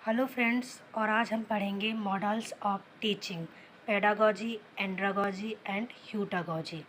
Hello friends, और आज हम पढ़ेंगे models of teaching, pedagogy, andragogy and heutagogy.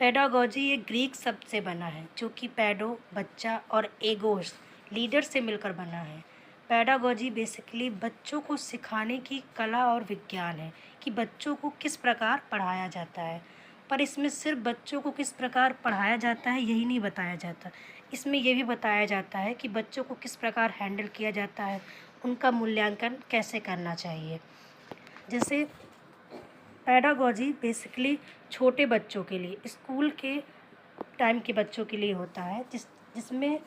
Pedagogy ये ग्रीक शब्द से बना है जो कि पैडो बच्चा और एगोस लीडर से मिलकर बना है। पेडागॉजी बेसिकली बच्चों को सिखाने की कला और विज्ञान है कि बच्चों को किस प्रकार पढ़ाया जाता है। पर इसमें सिर्फ बच्चों को किस प्रकार पढ़ाया जाता है यही नहीं बताया जाता, इसमें यह भी बताया जाता है कि बच्चों को किस प्रकार हैंडल किया जाता है, उनका मूल्यांकन कैसे करना चाहिए। जैसे पेडागॉजी बेसिकली छोटे बच्चों के लिए, स्कूल के टाइम के बच्चों के लिए होता है, जिसमें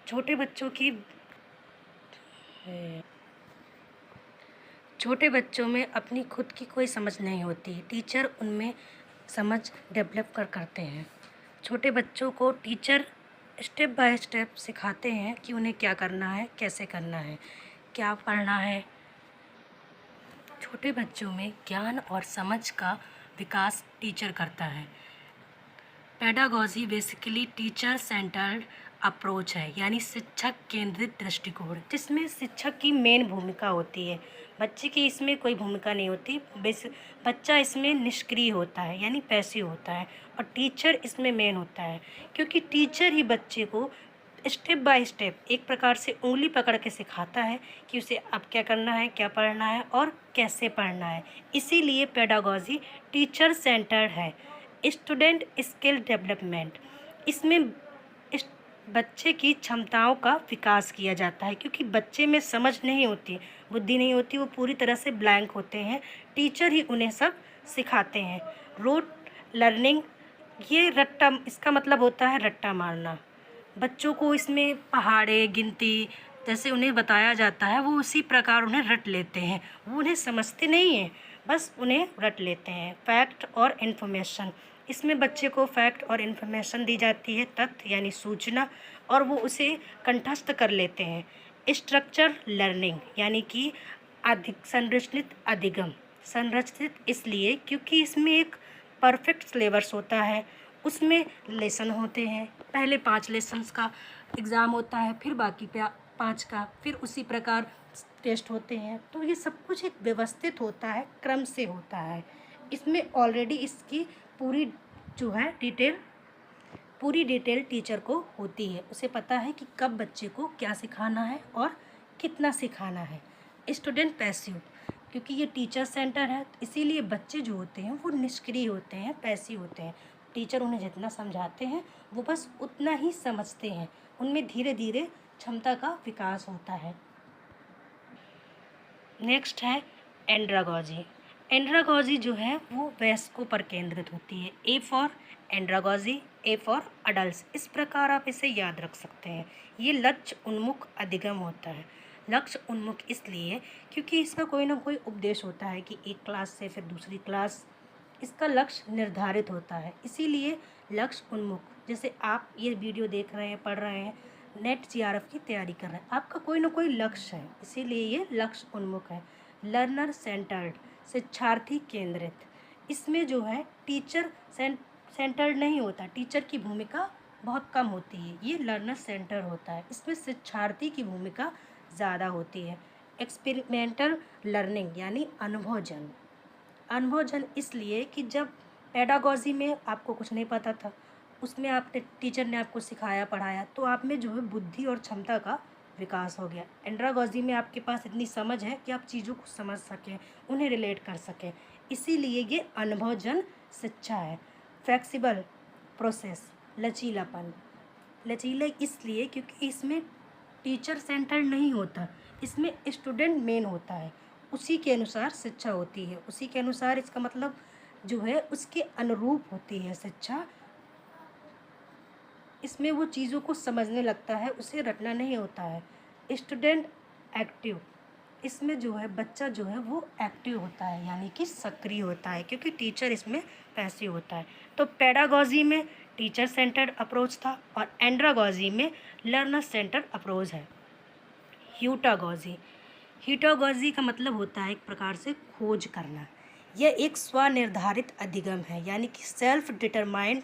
छोटे बच्चों में अपनी खुद की कोई समझ नहीं होती, टीचर उनमें समझ डेवलप करते हैं। छोटे बच्चों को टीचर स्टेप बाय स्टेप सिखाते हैं कि उन्हें क्या करना है, कैसे करना है, क्या पढ़ना है। छोटे बच्चों में ज्ञान और समझ का विकास टीचर करता है। Pedagogy basically teacher centred approach है, यानी शिक्षक केंद्रित दृष्टिकोण, जिसमें शिक्षक की मेन भूमिका होती है। बच्चे की इसमें कोई भूमिका नहीं होती, बच्चा इसमें निष्क्रिय होता है यानी पैसिव होता है, और टीचर इसमें मेन होता है, क्योंकि टीचर ही बच्चे को स्टेप बाय स्टेप एक प्रकार से उंगली पकड़ के सिखाता है कि उसे अब क्या करना है, क्या पढ़ना है और कैसे पढ़ना है। इसीलिए पेडागॉजी टीचर सेंटर्ड है। स्टूडेंट स्किल डेवलपमेंट, इसमें इस बच्चे की क्षमताओं का विकास किया जाता है, क्योंकि बच्चे में समझ नहीं होती, बुद्धि नहीं होती, वो पूरी तरह से ब्लैंक होते हैं, टीचर ही उन्हें सब सिखाते हैं। रोट लर्निंग, ये रट्टा, इसका मतलब होता है रट्टा मारना। बच्चों को इसमें पहाड़े गिनती जैसे उन्हें बताया जाता है, वो उसी प्रकार उन्हें रट लेते हैं, वो उन्हें समझते नहीं हैं, बस उन्हें रट लेते हैं। फैक्ट और इन्फॉर्मेशन, इसमें बच्चे को फैक्ट और इन्फॉर्मेशन दी जाती है, तथ्य यानी सूचना, और वो उसे कंठस्थ कर लेते हैं। स्ट्रक्चर लर्निंग, यानी कि संरचित अधिगम, संरचित इसलिए क्योंकि इसमें एक परफेक्ट सिलेबस होता है, उसमें लेसन होते हैं, पहले 5 लेसन्स का एग्ज़ाम होता है, फिर बाकी 5 का, फिर उसी प्रकार टेस्ट होते हैं। तो ये सब कुछ एक व्यवस्थित होता है, क्रम से होता है। इसमें ऑलरेडी इसकी पूरी डिटेल टीचर को होती है, उसे पता है कि कब बच्चे को क्या सिखाना है और कितना सिखाना है। स्टूडेंट पैसिव, क्योंकि ये टीचर सेंटर है, इसीलिए बच्चे जो होते हैं वो निष्क्रिय होते हैं, पैसिव होते हैं। टीचर उन्हें जितना समझाते हैं वो बस उतना ही समझते हैं, उनमें धीरे धीरे क्षमता का विकास होता है। नेक्स्ट है एंड्रागॉजी। एंड्रागॉजी जो है वो वयस्कों पर केंद्रित होती है। A for andragogy, A for adult, इस प्रकार आप इसे याद रख सकते हैं। ये लक्ष्य उन्मुख अधिगम होता है। लक्ष्य उन्मुख इसलिए क्योंकि इसका कोई ना कोई उपदेश होता है कि एक क्लास से फिर दूसरी क्लास, इसका लक्ष्य निर्धारित होता है, इसीलिए लक्ष्य उन्मुख। जैसे आप ये वीडियो देख रहे हैं, पढ़ रहे हैं, नेट जीआरएफ की तैयारी कर रहे हैं, आपका कोई ना कोई लक्ष्य है, इसीलिए ये लक्ष्य उन्मुख है। लर्नर सेंटर्ड, शिक्षार्थी केंद्रित, इसमें जो है टीचर सेंटर्ड नहीं होता, टीचर की भूमिका बहुत कम होती है, ये लर्नर सेंटर होता है, इसमें शिक्षार्थी की भूमिका ज़्यादा होती है। एक्सपेरिमेंटल लर्निंग, यानी अनुभवजन। अनुभवजन इसलिए कि जब पेडागॉजी में आपको कुछ नहीं पता था, उसमें आपने टीचर ने आपको सिखाया पढ़ाया, तो आप में जो है बुद्धि और क्षमता का विकास हो गया। एंड्रागॉजी में आपके पास इतनी समझ है कि आप चीज़ों को समझ सकें, उन्हें रिलेट कर सकें, इसीलिए ये अनुभवजन शिक्षा है। फ्लेक्सिबल प्रोसेस, लचीलापन, लचीला इसलिए क्योंकि इसमें टीचर सेंटर्ड नहीं होता, इसमें स्टूडेंट मेन होता है, उसी के अनुसार शिक्षा होती है, उसी के अनुसार, इसका मतलब जो है उसके अनुरूप होती है शिक्षा। इसमें वो चीज़ों को समझने लगता है, उसे रटना नहीं होता है। स्टूडेंट एक्टिव, इसमें जो है बच्चा जो है वो एक्टिव होता है, यानी कि सक्रिय होता है, क्योंकि टीचर इसमें पैसिव होता है। तो पेडागॉजी में टीचर सेंटर्ड अप्रोच था और एंड्रागॉजी में लर्नर सेंटर्ड अप्रोच है। ह्यूटागॉजी, ह्यूटागॉजी का मतलब होता है एक प्रकार से खोज करना। यह एक स्वनिर्धारित अधिगम है, यानी कि सेल्फ डिटरमाइंड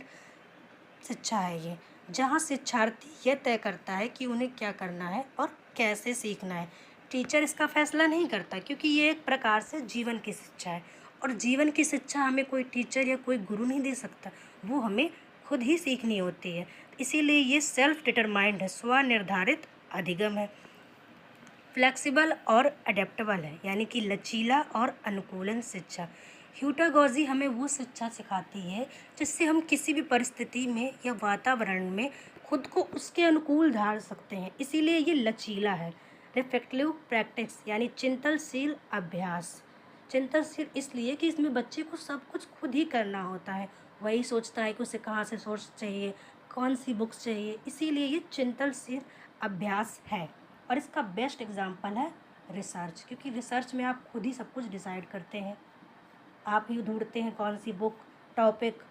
शिक्षा है ये। जहाँ शिक्षार्थी यह तय करता है कि उन्हें क्या करना है और कैसे सीखना है। टीचर इसका फैसला नहीं करता, क्योंकि ये एक प्रकार से जीवन की शिक्षा है, और जीवन की शिक्षा हमें कोई टीचर या कोई गुरु नहीं दे सकता, वो हमें खुद ही सीखनी होती है। इसीलिए ये सेल्फ डिटरमाइंड है, स्वनिर्धारित अधिगम है। फ्लेक्सिबल और अडेप्टेबल है, यानी कि लचीला और अनुकूलन शिक्षा। ह्यूटागोजी हमें वो शिक्षा सिखाती है जिससे हम किसी भी परिस्थिति में या वातावरण में खुद को उसके अनुकूल ढाल सकते हैं, इसीलिए ये लचीला है। रिफ्लेक्टिव प्रैक्टिस यानी चिंतनशील अभ्यास। चिंतनशील इसलिए कि इसमें बच्चे को सब कुछ खुद ही करना होता है, वही सोचता है कि उसे कहाँ से सोर्स चाहिए, कौन सी बुक्स चाहिए, इसीलिए ये चिंतनशील अभ्यास है। और इसका बेस्ट एग्जाम्पल है रिसर्च, क्योंकि रिसर्च में आप खुद ही सब कुछ डिसाइड करते हैं, आप ही ढूंढते हैं कौन सी बुक, टॉपिक,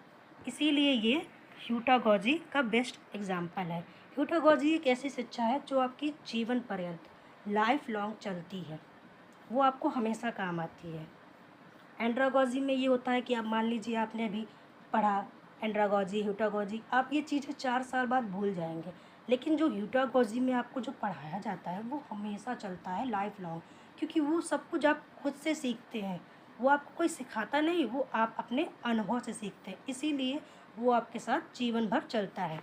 इसीलिए ये ह्यूटागोजी का बेस्ट एग्जाम्पल है। ह्यूटागोजी एक ऐसी शिक्षा है जो आपकी जीवन पर्यंत लाइफ लॉन्ग चलती है, वो आपको हमेशा काम आती है। एंड्रागोजी में ये होता है कि आप मान लीजिए आपने अभी पढ़ा एंड्रागोजी, ह्यूटागोजी, आप ये चीज़ें 4 साल बाद भूल जाएंगे, लेकिन जो ह्यूटागोजी में आपको जो पढ़ाया जाता है वो हमेशा चलता है लाइफ लॉन्ग, क्योंकि वो सब कुछ आप खुद से सीखते हैं, वो आपको कोई सिखाता नहीं, वो आप अपने अनुभव से सीखते हैं, इसीलिए वो आपके साथ जीवन भर चलता है।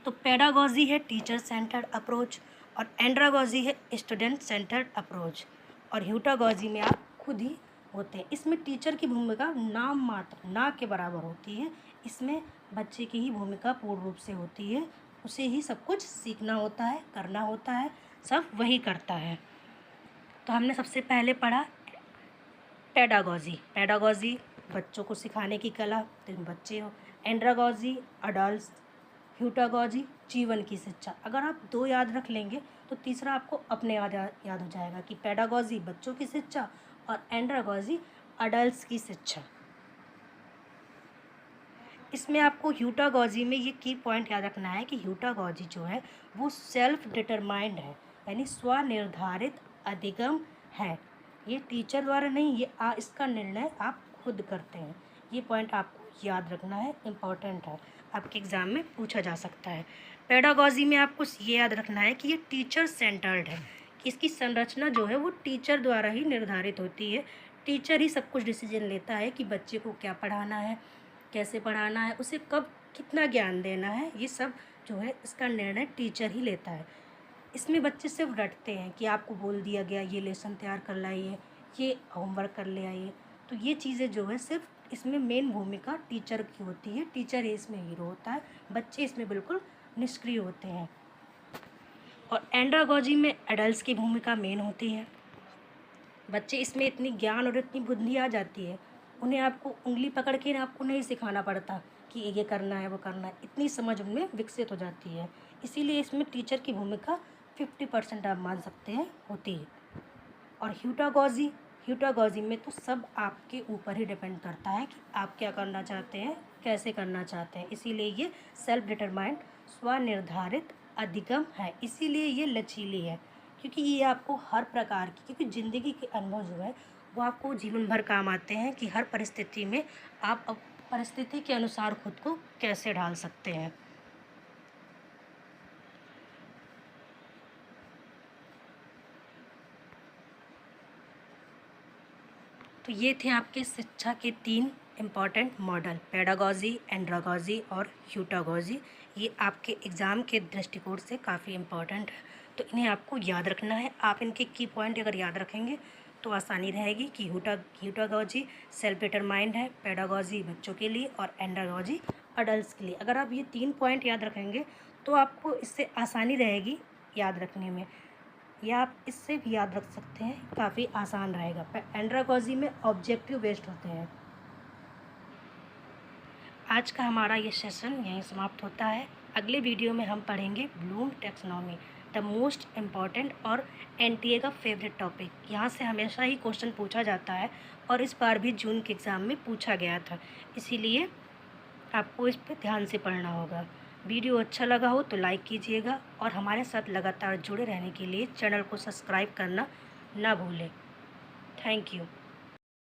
तो पेडागोजी है टीचर सेंटर्ड अप्रोच, और एंड्रागोजी है स्टूडेंट सेंटर्ड अप्रोच, और ह्यूटागोजी में आप खुद ही होते हैं। इसमें टीचर की भूमिका नाम मात्र, ना के बराबर होती है, इसमें बच्चे की ही भूमिका पूर्ण रूप से होती है, उसे ही सब कुछ सीखना होता है, करना होता है, सब वही करता है। तो हमने सबसे पहले पढ़ा पेडागोजी। पेडागोजी बच्चों को सिखाने की कला, तुम बच्चे हो। Andragogy adult. ह्यूटागोजी जीवन की शिक्षा। अगर आप 2 याद रख लेंगे तो तीसरा आपको अपने याद हो जाएगा कि पेडागोजी बच्चों की शिक्षा और एंड्रागोजी अडल्ट्स की शिक्षा। इसमें आपको ह्यूटागोजी में ये की पॉइंट याद रखना है कि ह्यूटागोजी जो है वो सेल्फ डिटरमाइंड है, यानी स्वनिर्धारित अधिगम है। ये टीचर द्वारा नहीं, ये इसका निर्णय आप खुद करते हैं। ये पॉइंट आपको याद रखना है, इम्पॉर्टेंट है, आपके एग्ज़ाम में पूछा जा सकता है। पेडागोजी में आपको ये याद रखना है कि ये टीचर सेंटर्ड है, कि इसकी संरचना जो है वो टीचर द्वारा ही निर्धारित होती है। टीचर ही सब कुछ डिसीजन लेता है कि बच्चे को क्या पढ़ाना है, कैसे पढ़ाना है, उसे कब कितना ज्ञान देना है, ये सब जो है इसका निर्णय टीचर ही लेता है। इसमें बच्चे सिर्फ रटते हैं कि आपको बोल दिया गया ये लेसन तैयार कर लाइए, ये होमवर्क कर ले आइए, तो ये चीज़ें जो है सिर्फ इसमें मेन भूमिका टीचर की होती है, टीचर ही इसमें हीरो होता है, बच्चे इसमें बिल्कुल निष्क्रिय होते हैं। और एंड्रागोजी में एडल्ट्स की भूमिका मेन होती है। बच्चे इसमें इतनी ज्ञान और इतनी बुद्धि आ जाती है, उन्हें आपको उंगली पकड़ के आपको नहीं सिखाना पड़ता कि ये करना है वो करना है, इतनी समझ उनमें विकसित हो जाती है। इसीलिए इसमें टीचर की भूमिका 50% आप मान सकते हैं होती है। और ह्यूटागोजी में तो सब आपके ऊपर ही डिपेंड करता है कि आप क्या करना चाहते हैं, कैसे करना चाहते हैं, इसीलिए ये सेल्फ डिटरमाइंड स्वनिर्धारित अधिगम है, इसीलिए ये लचीली है, क्योंकि ये आपको हर प्रकार की, क्योंकि ज़िंदगी के अनुभव जो है वो आपको जीवन भर काम आते हैं कि हर परिस्थिति में आप परिस्थिति के अनुसार खुद को कैसे ढाल सकते हैं। तो ये थे आपके शिक्षा के 3 इम्पॉर्टेंट मॉडल, पेडागोजी, एंड्रागोजी और ह्यूटागोजी। ये आपके एग्ज़ाम के दृष्टिकोण से काफ़ी इम्पॉर्टेंट है, तो इन्हें आपको याद रखना है। आप इनके की पॉइंट अगर याद रखेंगे तो आसानी रहेगी कि ह्यूटागोजी सेल्फ डिटरमाइंड है, पेडागोजी बच्चों के लिए और एंड्रागोजी अडल्ट्स के लिए। अगर आप ये 3 पॉइंट याद रखेंगे तो आपको इससे आसानी रहेगी याद रखने में, या आप इससे भी याद रख सकते हैं, काफ़ी आसान रहेगा। एंड्रागोजी में ऑब्जेक्टिव बेस्ड होते हैं। आज का हमारा ये सेशन यहीं समाप्त होता है। अगले वीडियो में हम पढ़ेंगे Bloom taxonomy, the most important और एनटीए का फेवरेट टॉपिक। यहाँ से हमेशा ही क्वेश्चन पूछा जाता है और इस बार भी जून के एग्ज़ाम में पूछा गया था, इसीलिए आपको इस पर ध्यान से पढ़ना होगा। वीडियो अच्छा लगा हो तो लाइक कीजिएगा और हमारे साथ लगातार जुड़े रहने के लिए चैनल को सब्सक्राइब करना ना भूलें। Thank you.